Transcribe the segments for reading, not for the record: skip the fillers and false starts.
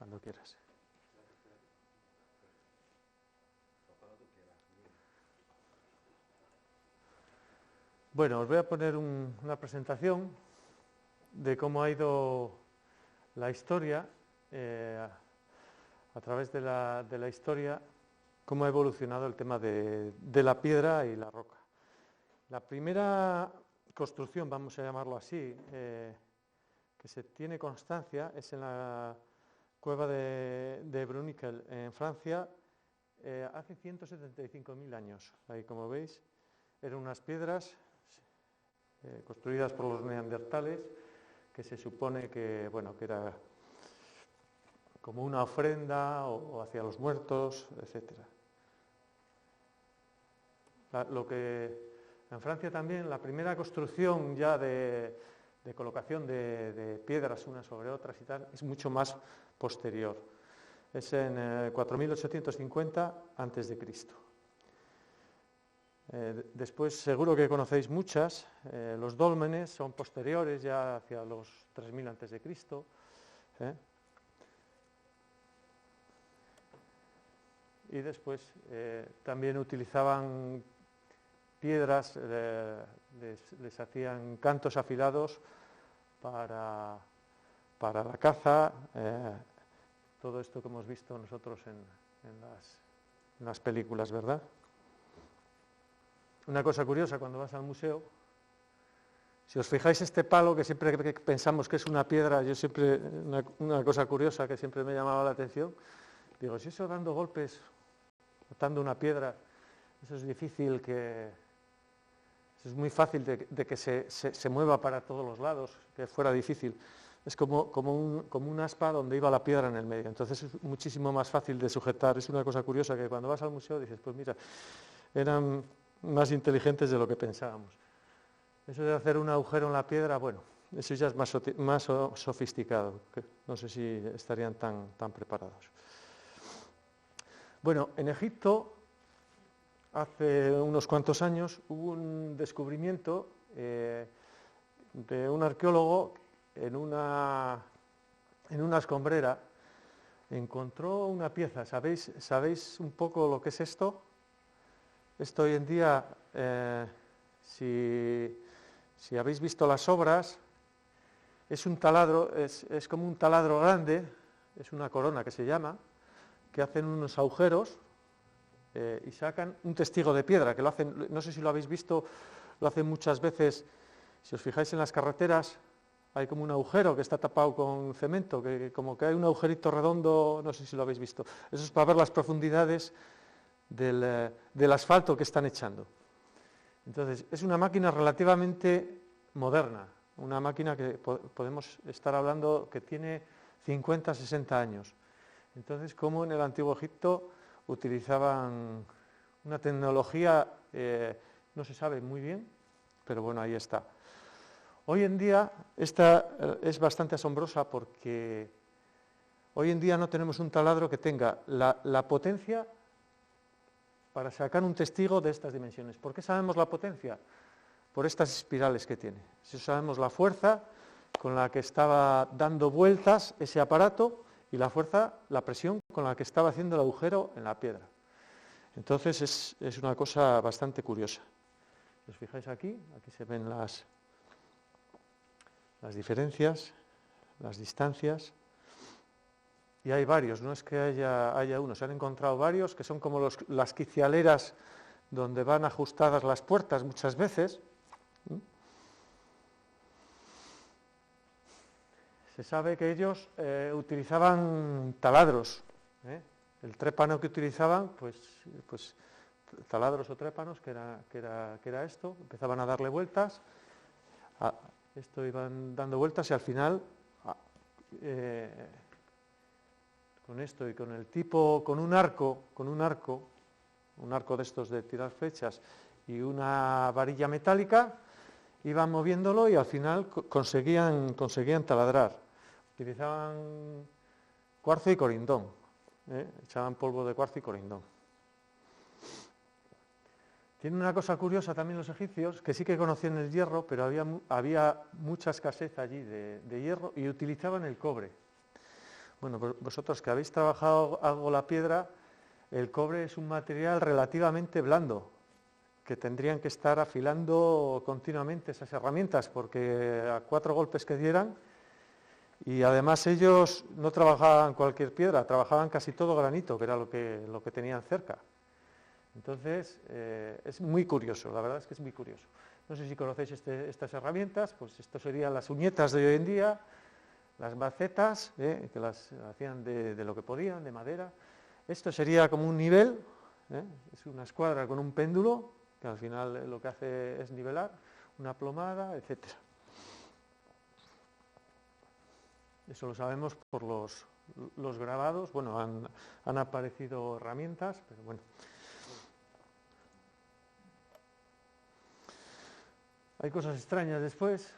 Cuando quieras. Bueno, os voy a poner una presentación de cómo ha ido la historia, a través de la historia, cómo ha evolucionado el tema de la piedra y la roca. La primera construcción, vamos a llamarlo así, que se tiene constancia es en la cueva de Bruniquel, en Francia, hace 175.000 años. Ahí, como veis, eran unas piedras construidas por los neandertales, que se supone que, bueno, que era como una ofrenda o hacia los muertos, etc. Lo que en Francia también, la primera construcción ya de colocación de piedras unas sobre otras y tal, es mucho más posterior. Es en 4850 a.C. Después seguro que conocéis muchas. Los dólmenes son posteriores, ya hacia los 3000 a.C. Y después también utilizaban piedras, les hacían cantos afilados para la caza, todo esto que hemos visto nosotros en las películas, ¿verdad? Una cosa curiosa, cuando vas al museo, si os fijáis este palo, que siempre que pensamos que es una piedra, yo siempre, una cosa curiosa que siempre me llamaba la atención, digo, si eso dando golpes, botando una piedra, eso es difícil es muy fácil de que se mueva para todos los lados, que fuera difícil. Es como un aspa donde iba la piedra en el medio, entonces es muchísimo más fácil de sujetar. Es una cosa curiosa que cuando vas al museo dices, pues mira, eran más inteligentes de lo que pensábamos. Eso de hacer un agujero en la piedra, bueno, eso ya es más sofisticado, que no sé si estarían tan preparados. Bueno, en Egipto, hace unos cuantos años, hubo un descubrimiento de un arqueólogo en una escombrera. Encontró una pieza. ¿Sabéis un poco lo que es esto? Esto hoy en día, si habéis visto las obras, es un taladro, es como un taladro grande, es una corona que se llama, que hacen unos agujeros y sacan un testigo de piedra, que lo hacen, no sé si lo habéis visto, lo hacen muchas veces. Si os fijáis en las carreteras, hay como un agujero que está tapado con cemento, que como que hay un agujerito redondo, no sé si lo habéis visto. Eso es para ver las profundidades del asfalto que están echando. Entonces, es una máquina relativamente moderna, una máquina que podemos estar hablando que tiene 50, 60 años. Entonces, como en el Antiguo Egipto utilizaban una tecnología, no se sabe muy bien, pero bueno, ahí está. Hoy en día, esta es bastante asombrosa porque hoy en día no tenemos un taladro que tenga la potencia para sacar un testigo de estas dimensiones. ¿Por qué sabemos la potencia? Por estas espirales que tiene. Si sabemos la fuerza con la que estaba dando vueltas ese aparato y la fuerza, la presión con la que estaba haciendo el agujero en la piedra. Entonces es una cosa bastante curiosa. Si os fijáis aquí se ven las diferencias, las distancias. Y hay varios, no es que haya uno, se han encontrado varios que son como las quicialeras donde van ajustadas las puertas muchas veces. Se sabe que ellos utilizaban taladros. El trépano que utilizaban, pues taladros o trépanos, que era esto, empezaban a darle vueltas, esto iban dando vueltas y al final, con esto y con el tipo, con un arco de estos de tirar flechas y una varilla metálica, iban moviéndolo y al final conseguían taladrar. Utilizaban cuarzo y corindón, echaban polvo de cuarzo y corindón. Tienen una cosa curiosa también los egipcios, que sí que conocían el hierro, pero había mucha escasez allí de hierro y utilizaban el cobre. Bueno, vosotros que habéis trabajado algo la piedra, el cobre es un material relativamente blando, que tendrían que estar afilando continuamente esas herramientas, porque a 4 golpes que dieran, y además ellos no trabajaban cualquier piedra, trabajaban casi todo granito, que era lo que tenían cerca. Entonces, es muy curioso, la verdad es que es muy curioso. No sé si conocéis estas herramientas, pues esto serían las uñetas de hoy en día, las macetas, que las hacían de lo que podían, de madera. Esto sería como un nivel, es una escuadra con un péndulo, que al final lo que hace es nivelar, una plomada, etcétera. Eso lo sabemos por los grabados. Bueno, han aparecido herramientas, pero bueno. Hay cosas extrañas después.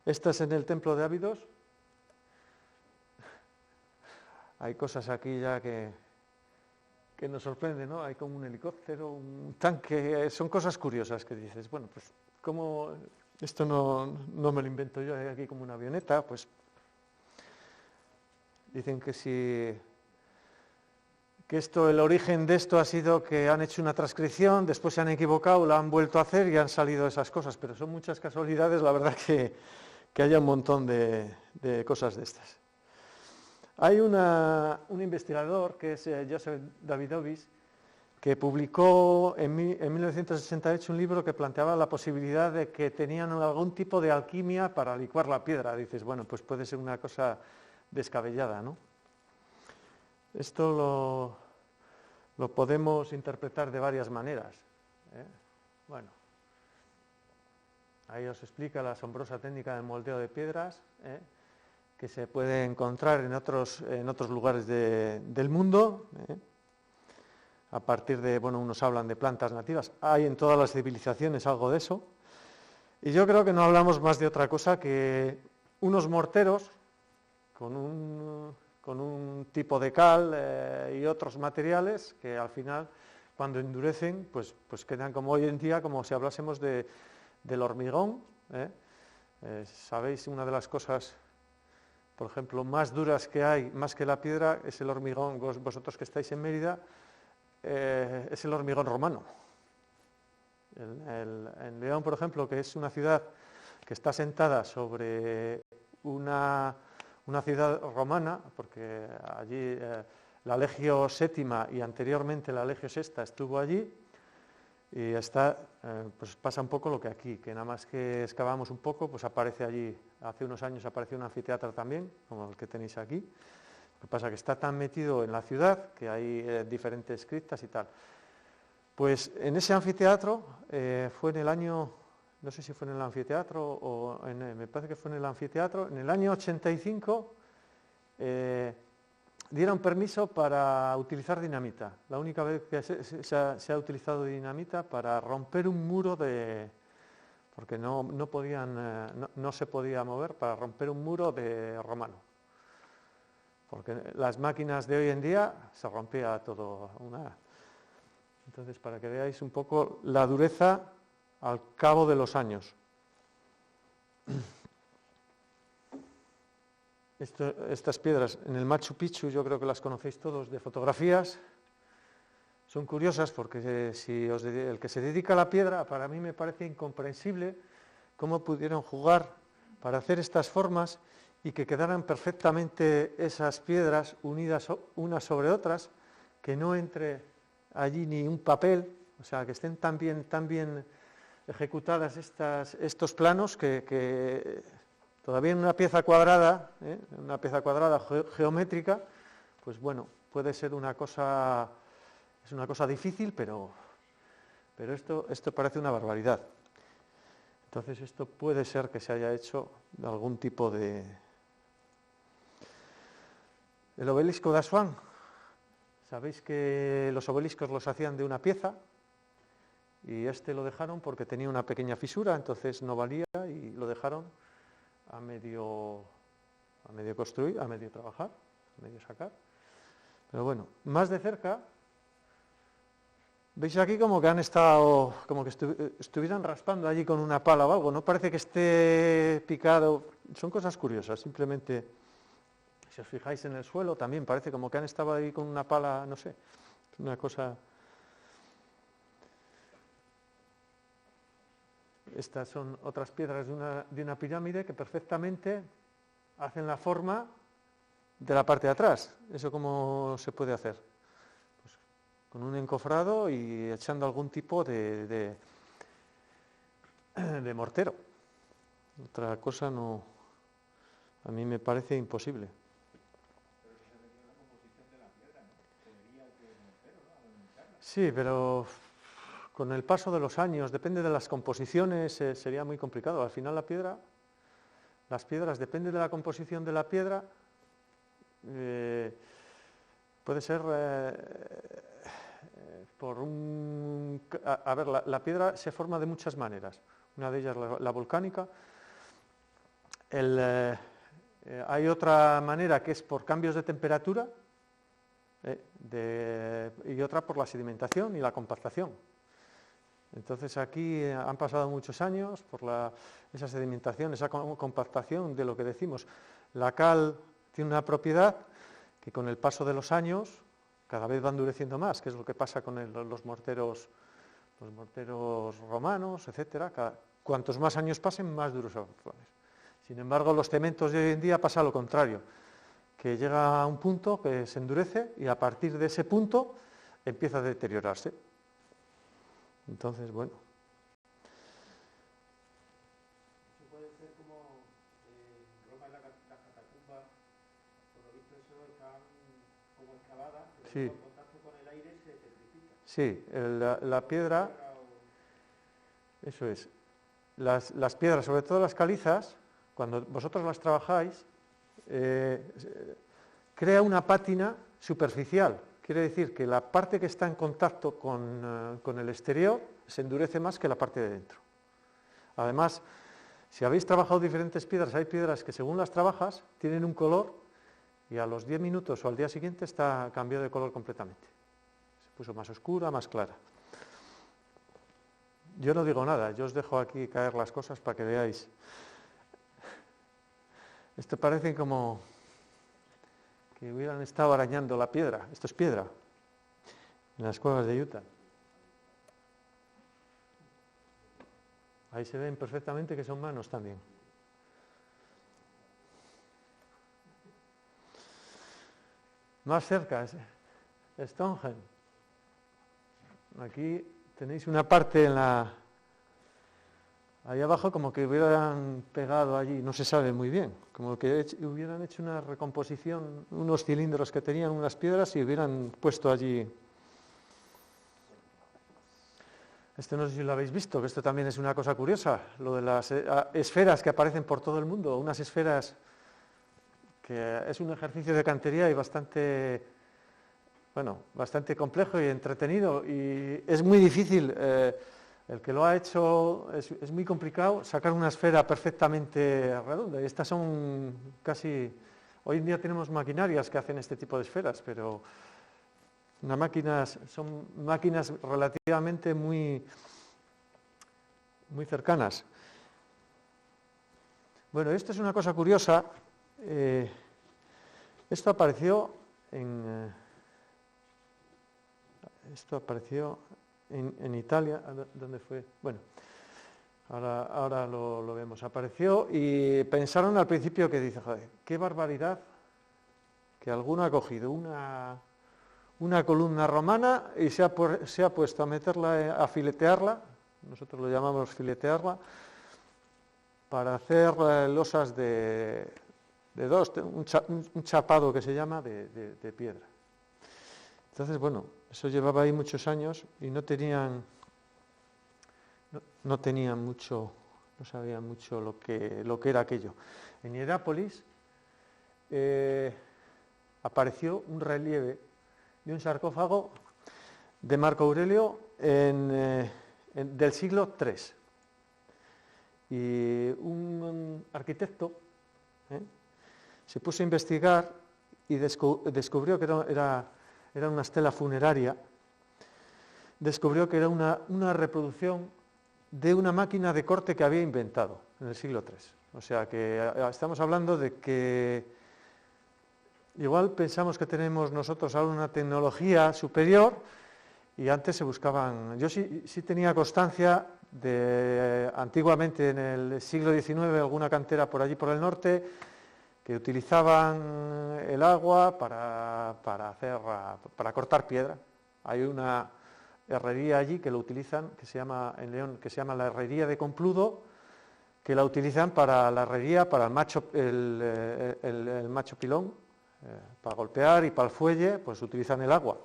Esta es en el templo de Abidos. Hay cosas aquí ya que nos sorprenden, ¿no? Hay como un helicóptero, un tanque, son cosas curiosas que dices, bueno, pues como esto no me lo invento yo, hay aquí como una avioneta, pues dicen que el origen de esto ha sido que han hecho una transcripción, después se han equivocado, la han vuelto a hacer y han salido esas cosas, pero son muchas casualidades, la verdad que haya un montón de cosas de estas. Hay un investigador que es Joseph Davidovich, que publicó en 1968 un libro que planteaba la posibilidad de que tenían algún tipo de alquimia para licuar la piedra. Dices, bueno, pues puede ser una cosa descabellada, ¿no? Esto lo podemos interpretar de varias maneras, ¿eh? Bueno, ahí os explica la asombrosa técnica del moldeo de piedras, que se puede encontrar en otros lugares del mundo, a partir de, bueno, unos hablan de plantas nativas, hay en todas las civilizaciones algo de eso, y yo creo que no hablamos más de otra cosa que unos morteros con un tipo de cal y otros materiales que al final, cuando endurecen, pues quedan como hoy en día, como si hablásemos del hormigón. Sabéis, una de las cosas, por ejemplo, más duras que hay, más que la piedra, es el hormigón. Vosotros que estáis en Mérida, es el hormigón romano. En León, por ejemplo, que es una ciudad que está asentada sobre una ciudad romana, porque allí la Legio VII y anteriormente la Legio VI estuvo allí, y pues pasa un poco lo que aquí, que nada más que excavamos un poco, pues aparece allí, hace unos años apareció un anfiteatro también, como el que tenéis aquí. Lo que pasa es que está tan metido en la ciudad que hay diferentes criptas y tal. Pues en ese anfiteatro fue en el año, no sé si fue en el anfiteatro o me parece que fue en el anfiteatro, en el año 85 dieron permiso para utilizar dinamita. La única vez que se ha utilizado dinamita para romper un muro porque no se podía mover, para romper un muro de romano. Porque las máquinas de hoy en día se rompía todo. Entonces, para que veáis un poco la dureza al cabo de los años. Estas piedras en el Machu Picchu, yo creo que las conocéis todos de fotografías, son curiosas porque el que se dedica a la piedra, para mí me parece incomprensible cómo pudieron jugar para hacer estas formas y que quedaran perfectamente esas piedras unidas unas sobre otras, que no entre allí ni un papel, o sea, que estén tan bien ejecutadas estos planos que todavía en una pieza cuadrada, geométrica, pues bueno, puede ser una cosa, es una cosa difícil, pero esto parece una barbaridad. Entonces esto puede ser que se haya hecho de algún tipo de... El obelisco de Asuán, sabéis que los obeliscos los hacían de una pieza y lo dejaron porque tenía una pequeña fisura, entonces no valía y lo dejaron a medio construir, a medio trabajar, a medio sacar. Pero bueno, más de cerca, veis aquí como que han estado, como que estuvieran raspando allí con una pala o algo, no parece que esté picado, son cosas curiosas, simplemente Si os fijáis en el suelo, también parece como que han estado ahí con una pala, no sé, es una cosa... Estas son otras piedras de una pirámide que perfectamente hacen la forma de la parte de atrás. ¿Eso cómo se puede hacer? Pues con un encofrado y echando algún tipo de mortero. Otra cosa no, a mí me parece imposible. Pero eso se metió en la composición de la piedra, ¿no? Se vería que es mortero, ¿no? Al limpiarla. Sí, pero con el paso de los años, depende de las composiciones, sería muy complicado. Al final las piedras, depende de la composición de la piedra, puede ser por un... A ver, la piedra se forma de muchas maneras. Una de ellas la volcánica. Hay otra manera que es por cambios de temperatura y otra por la sedimentación y la compactación. Entonces aquí han pasado muchos años por esa sedimentación, esa compactación de lo que decimos. La cal tiene una propiedad que con el paso de los años cada vez va endureciendo más, que es lo que pasa con los morteros romanos, etcétera. Cuantos más años pasen, más duros se ponen. Sin embargo, los cementos de hoy en día pasa lo contrario, que llega a un punto que se endurece y a partir de ese punto empieza a deteriorarse. Entonces, bueno. Eso puede ser como en Roma, en las catacumbas, por lo visto eso están como excavadas, pero Sí. en contacto con el aire se petrifica. Sí, la piedra, eso es. Las piedras, sobre todo las calizas, cuando vosotros las trabajáis, crea una pátina superficial. Quiere decir que la parte que está en contacto con el exterior se endurece más que la parte de dentro. Además, si habéis trabajado diferentes piedras, hay piedras que según las trabajas tienen un color y a los 10 minutos o al día siguiente está cambiado de color completamente. Se puso más oscura, más clara. Yo no digo nada, yo os dejo aquí caer las cosas para que veáis. Esto parece como que hubieran estado arañando la piedra. Esto es piedra, en las cuevas de Utah. Ahí se ven perfectamente que son manos también. Más cerca, Stonehenge. Aquí tenéis una parte ahí abajo como que hubieran pegado allí, no se sabe muy bien, como que hubieran hecho una recomposición, unos cilindros que tenían unas piedras y hubieran puesto allí. Esto no sé si lo habéis visto, que esto también es una cosa curiosa, lo de las esferas que aparecen por todo el mundo, unas esferas que es un ejercicio de cantería y bastante complejo y entretenido, y es muy difícil. El que lo ha hecho es muy complicado sacar una esfera perfectamente redonda. Y estas son casi... Hoy en día tenemos maquinarias que hacen este tipo de esferas, pero son máquinas relativamente muy cercanas. Bueno, esto es una cosa curiosa. Esto apareció en Italia. ¿Dónde fue? Bueno, ahora lo vemos. Apareció y pensaron al principio que dice, joder, qué barbaridad que alguno ha cogido una columna romana y se ha puesto a meterla, a filetearla, nosotros lo llamamos filetearla, para hacer losas de un chapado que se llama de piedra. Entonces, bueno, eso llevaba ahí muchos años y no sabían mucho lo que era aquello. En Hierápolis apareció un relieve de un sarcófago de Marco Aurelio del siglo III. Y un arquitecto se puso a investigar y descubrió que era una estela funeraria, descubrió que era una reproducción de una máquina de corte que había inventado en el siglo III. O sea que estamos hablando de que igual pensamos que tenemos nosotros ahora una tecnología superior y antes se buscaban. Yo sí tenía constancia de antiguamente en el siglo XIX alguna cantera por allí por el norte que utilizaban el agua para cortar piedra. Hay una herrería allí que lo utilizan, que se llama en León, que se llama la herrería de Compludo, que la utilizan para la herrería, para el macho pilón, para golpear, y para el fuelle, pues utilizan el agua.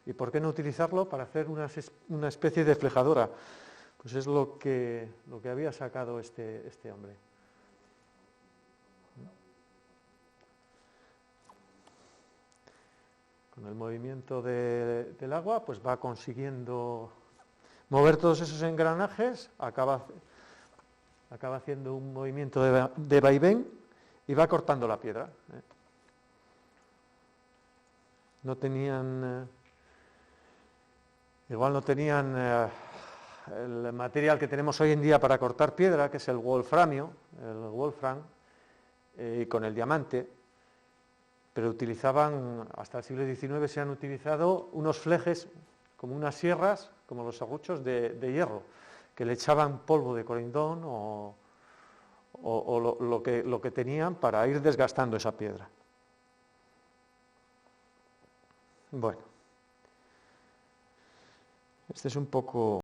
¿Y por qué no utilizarlo para hacer una especie de flejadora? Pues es lo que había sacado este hombre. Con el movimiento del agua, pues va consiguiendo mover todos esos engranajes, acaba haciendo un movimiento de vaivén y va cortando la piedra. No tenían, igual no tenían el material que tenemos hoy en día para cortar piedra, que es el wolfram, y con el diamante, pero utilizaban, hasta el siglo XIX se han utilizado unos flejes, como unas sierras, como los serruchos de hierro, que le echaban polvo de corindón o lo que tenían para ir desgastando esa piedra. Bueno, este es un poco